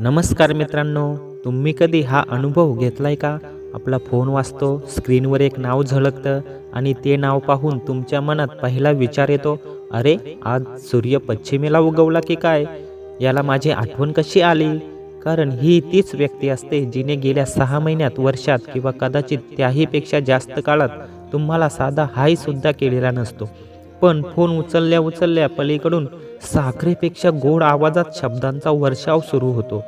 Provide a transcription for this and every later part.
नमस्कार मित्रांनो, तुम्ही कधी हा अनुभव घेतलाय का? आपला फोन वाजतो, स्क्रीनवर एक नाव झळकतं आणि ते नाव पाहून तुमच्या मनात पहिला विचार येतो, अरे आज सूर्य पश्चिमेला उगवला की काय? याला माझी आठवण कशी आली? कारण ही तीच व्यक्ती असते जिने गेल्या 6 महिन्यात, वर्षात किंवा कदाचित त्याहीपेक्षा जास्त काळात तुम्हाला साधा हाय सुद्धा केलेला नसतो. पण फोन उचलल्या उचलल्या पलीकडून साखरेपेक्षा गोड आवाजात शब्दांचा वर्षाव सुरू होतो.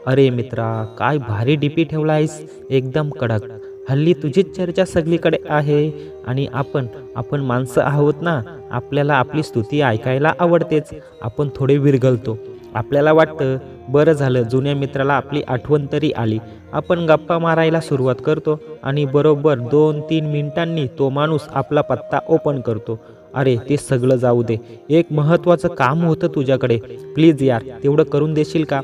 अरे मित्रा, काय भारी डीपी ठेवला आहेस, एकदम कडक. हल्ली तुझीच चर्चा सगळीकडे आहे. आणि आपण माणसं आहोत ना, आपल्याला आपली स्तुती ऐकायला आवडतेच. आपण थोडे विरगलतो. आपल्याला वाटतं बरं झालं जुन्या मित्राला आपली आठवण तरी आली. आपण गप्पा मारायला सुरुवात करतो आणि बरोबर 2-3 मिनिटांनी तो माणूस आपला पत्ता ओपन करतो. अरे ते सगळं जाऊ दे, एक महत्त्वाचं काम होतं तुझ्याकडे, प्लीज यार तेवढं करून देशील का?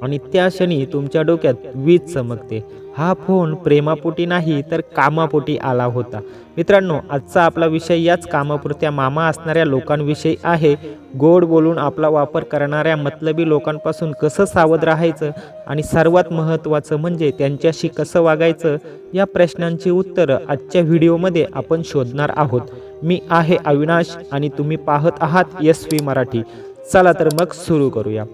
आणि त्या क्षणी तुमच्या डोक्यात वीज चमकते. हा फोन प्रेमापोटी नाही तर कामापोटी आला होता. मित्रांनो, आजचा आपला विषय याच कामापुरत्या मामा असणाऱ्या लोकांविषयी आहे. गोड बोलून आपला वापर करणाऱ्या मतलबी लोकांपासून कसं सावध राहायचं आणि सर्वात महत्त्वाचं म्हणजे त्यांच्याशी कसं वागायचं, या प्रश्नांची उत्तरं आजच्या व्हिडिओमध्ये आपण शोधणार आहोत. मी आहे अविनाश आणि तुम्ही पाहत आहात SV मराठी. चला तर मग सुरू करूया.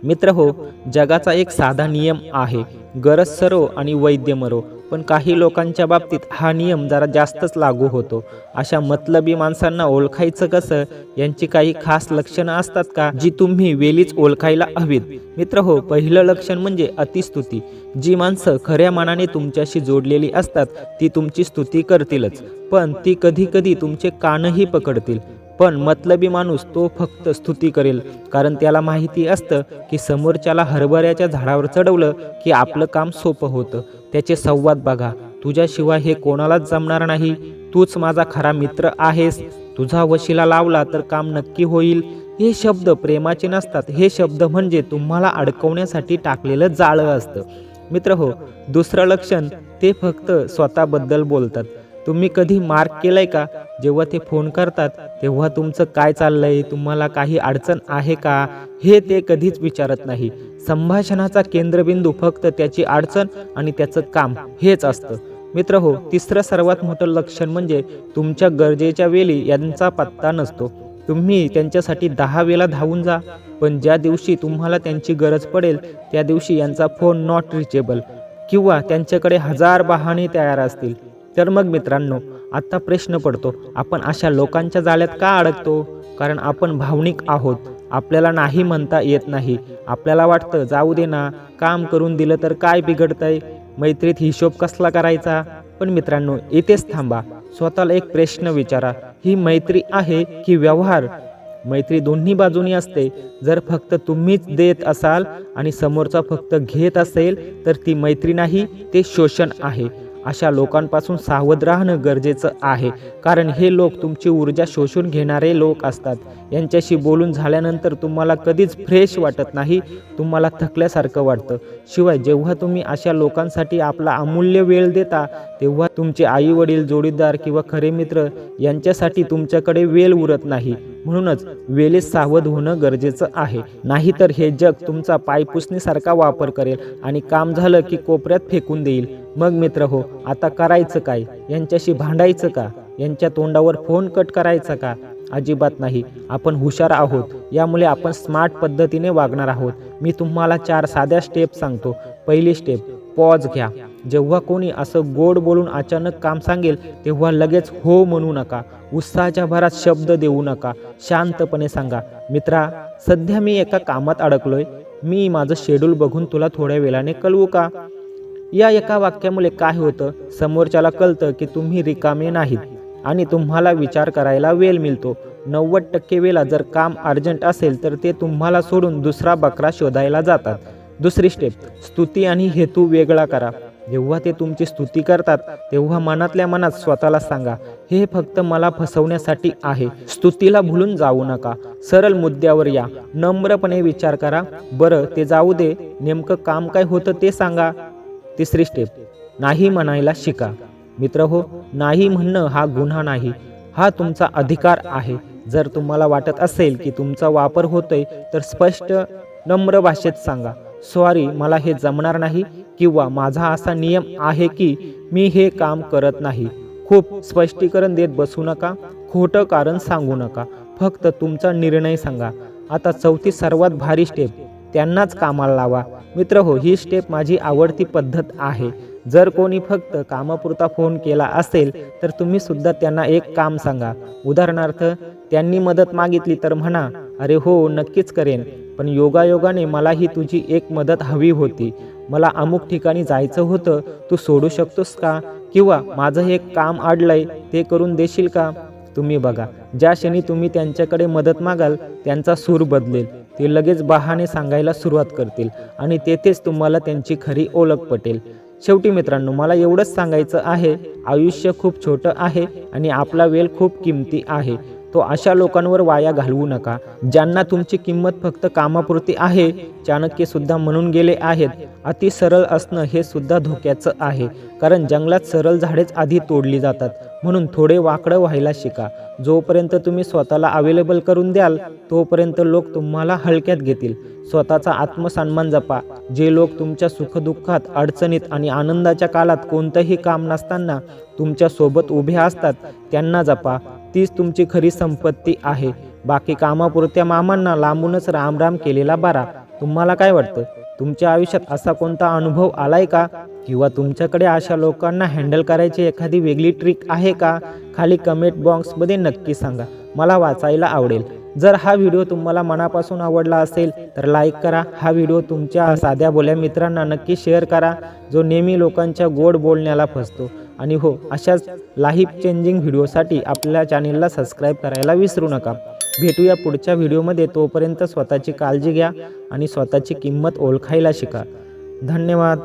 मित्र हो, जगाचा एक साधा नियम आहे, गरज सरो आणि वैद्य मरो. पण काही लोकांच्या बाबतीत हा नियम जरा जास्तच लागू होतो. अशा मतलबी माणसांना ओळखायचं कसं? यांची काही खास लक्षणं असतात का जी तुम्ही वेलीच ओळखायला हवीत? मित्र हो, पहिलं लक्षण म्हणजे अतिस्तुती. जी माणसं खऱ्या मनाने तुमच्याशी जोडलेली असतात ती तुमची स्तुती करतीलच, पण ती कधी कधी तुमचे कानही पकडतील. पण मतलबी माणूस तो फक्त स्तुती करेल, कारण त्याला माहिती असतं की समोरच्याला हरभऱ्याच्या झाडावर चढवलं की आपलं काम सोपं होतं. त्याचे संवाद बघा, तुझ्याशिवाय हे कोणालाच जमणार नाही, तूच माझा खरा मित्र आहेस, तुझा वशिला लावला तर काम नक्की होईल. हे शब्द प्रेमाचे नसतात. हे शब्द म्हणजे तुम्हाला अडकवण्यासाठी टाकलेलं जाळं असतं. मित्र हो, दुसरं लक्षण, ते फक्त स्वतःबद्दल बोलतात. तुम्ही कधी मार्क केलंय का? जेव्हा ते फोन करतात तेव्हा तुमचं काय चाललंय, तुम्हाला काही अडचण आहे का, हे ते कधीच विचारत नाही. संभाषणाचा केंद्रबिंदू फक्त त्याची अडचण आणि त्याचं काम हेच असतं. मित्र हो, तिसरं सर्वात मोठं लक्षण म्हणजे तुमच्या गरजेच्या वेळी यांचा पत्ता नसतो. तुम्ही त्यांच्यासाठी 10 वेळा धावून जा, पण ज्या दिवशी तुम्हाला त्यांची गरज पडेल त्या दिवशी यांचा फोन नॉट रिचेबल किंवा त्यांच्याकडे 1000 बहाणे तयार असतील. तर मग मित्रांनो, आता प्रश्न पडतो, आपण अशा लोकांच्या जाळ्यात का अडकतो? कारण आपण भावनिक आहोत. आपल्याला नाही म्हणता येत नाही. आपल्याला वाटतं जाऊ दे ना, काम करून दिलं तर काय बिघडतंय, मैत्रीत हिशोब कसला करायचा. पण मित्रांनो, इथेच थांबा. स्वतःला एक प्रश्न विचारा, ही मैत्री आहे की व्यवहार? मैत्री दोन्ही बाजूनी असते. जर फक्त तुम्हीच देत असाल आणि समोरचा फक्त घेत असेल तर ती मैत्री नाही, ते शोषण आहे. अशा लोकांपासून सावध राहणं गरजेचं आहे, कारण हे लोक तुमची ऊर्जा शोषून घेणारे लोक असतात. यांच्याशी बोलून झाल्यानंतर तुम्हाला कधीच फ्रेश वाटत नाही, तुम्हाला थकल्यासारखं वाटतं. शिवाय जेव्हा तुम्ही अशा लोकांसाठी आपला अमूल्य वेळ देता तेव्हा तुमचे आई वडील, जोडीदार किंवा खरे मित्र यांच्यासाठी तुमच्याकडे वेळ उरत नाही. म्हणूनच वेळेत सावध होणं गरजेचं आहे. नाहीतर हे जग तुमचा पायपुसणीसारखा वापर करेल आणि काम झालं की कोपऱ्यात फेकून देईल. मग मित्र हो, आता करायचं काय? यांच्याशी भांडायचं का? यांच्या तोंडावर फोन कट करायचा का? अजिबात नाही. आपण हुशार आहोत, यामुळे आपण स्मार्ट पद्धतीने वागणार आहोत. मी तुम्हाला 4 साध्या स्टेप सांगतो. पहिली स्टेप, पॉज घ्या. जेव्हा कोणी असं गोड बोलून अचानक काम सांगेल तेव्हा लगेच हो म्हणू नका. उत्साहाच्या भरात शब्द देऊ नका. शांतपणे सांगा, मित्रा सध्या मी एका कामात अडकलोय, मी माझं शेड्यूल बघून तुला थोड्या वेळाने कळवू का? या एका वाक्यामुळे काय होतं, समोरच्याला कळतं की तुम्ही रिकामे नाहीत आणि तुम्हाला विचार करायला वेळ मिळतो. 90% वेळा जर काम अर्जंट असेल तर ते तुम्हाला सोडून दुसरा बकरा शोधायला जातात. दुसरी स्टेप, स्तुती आणि हेतू वेगळा करा. जेव्हा ते तुमची स्तुती करतात तेव्हा मनातल्या मनात स्वतःला सांगा, हे फक्त मला फसवण्यासाठी आहे. स्तुतीला भुलून जाऊ नका. सरळ मुद्द्यावर या. नम्रपणे विचार करा, बरं ते जाऊ दे, नेमकं काम काय होतं ते सांगा. तिसरी स्टेप, नाही म्हणायला शिका. मित्र हो, नाही म्हणणं हा गुन्हा नाही, हा तुमचा अधिकार आहे. जर तुम्हाला वाटत असेल की तुमचा वापर होतोय तर स्पष्ट नम्र भाषेत सांगा, सॉरी मला हे जमणार नाही किंवा माझा असा नियम आहे की मी हे काम करत नाही. खूप स्पष्टीकरण देत बसू नका, खोटं कारण सांगू नका, फक्त तुमचा निर्णय सांगा. आता चौथी सर्वात भारी स्टेप, त्यांनाच कामाला लावा. मित्र हो, ही स्टेप माझी आवडती पद्धत आहे. जर कोणी फक्त कामापुरता फोन केला असेल तर तुम्ही सुद्धा त्यांना एक काम सांगा. उदाहरणार्थ, त्यांनी मदत मागितली तर म्हणा, अरे हो नक्कीच करेन, पण योगायोगाने मलाही तुझी एक मदत हवी होती. मला अमुक ठिकाणी जायचं होतं, तू सोडू शकतोस का? किंवा माझं हे काम अडलंय, ते करून देशील का? तुम्ही बघा, ज्या क्षणी तुम्ही त्यांच्याकडे मदत मागाल त्यांचा सूर बदलेल. ते लगेच बहाणे सांगायला सुरुवात करतील आणि तेथेच तुम्हाला त्यांची खरी ओळख पटेल. शेवटी मित्रांनो, मला एवढंच सांगायचं आहे, आयुष्य खूप छोटं आहे आणि आपला वेळ खूप किमती आहे. तो अशा लोकांवर वाया घालवू नका ज्यांना तुमची किंमत फक्त कामापुरती आहे. चाणक्य सुद्धा म्हणून गेले आहेत, अति सरळ असणं हे सुद्धा धोक्याचं आहे, कारण जंगलात सरळ झाडेच आधी तोडली जातात. म्हणून थोडे वाकडं व्हायला शिका. जोपर्यंत तुम्ही स्वतःला अवेलेबल करून द्याल तोपर्यंत लोक तुम्हाला हलक्यात घेतील. स्वतःचा आत्मसन्मान जपा. जे लोक तुमच्या सुखदुःखात, अडचणीत आणि आनंदाच्या काळात कोणतंही काम नसताना तुमच्या सोबत उभे असतात त्यांना जपा. तीच तुमची खरी संपत्ती आहे. बाकी कामापुरत्या मामांना लांबूनच राम राम केलेला बरा. तुम्हाला काय वाटतं? तुमच्या आयुष्यात असा कोणता अनुभव आलाय का? किंवा तुमच्याकडे अशा लोकांना हँडल करायची एखादी वेगळी ट्रिक आहे का? खाली कमेंट बॉक्समध्ये नक्की सांगा, मला वाचायला आवडेल. जर हा व्हिडिओ तुम्हाला मनापासून आवडला असेल तर लाईक करा. हा व्हिडिओ तुमच्या साध्या बोल्या मित्रांना नक्की शेअर करा जो नेहमी लोकांच्या गोड बोलण्याला फसतो. आणि हो, अशाच लाईफ चेंजिंग व्हिडिओसाठी आपल्या चॅनेलला सबस्क्राईब करायला विसरू नका. भेटूया पुढच्या व्हिडिओमध्ये. तोपर्यंत स्वतःची काळजी घ्या आणि स्वतःची किंमत ओळखायला शिका. धन्यवाद.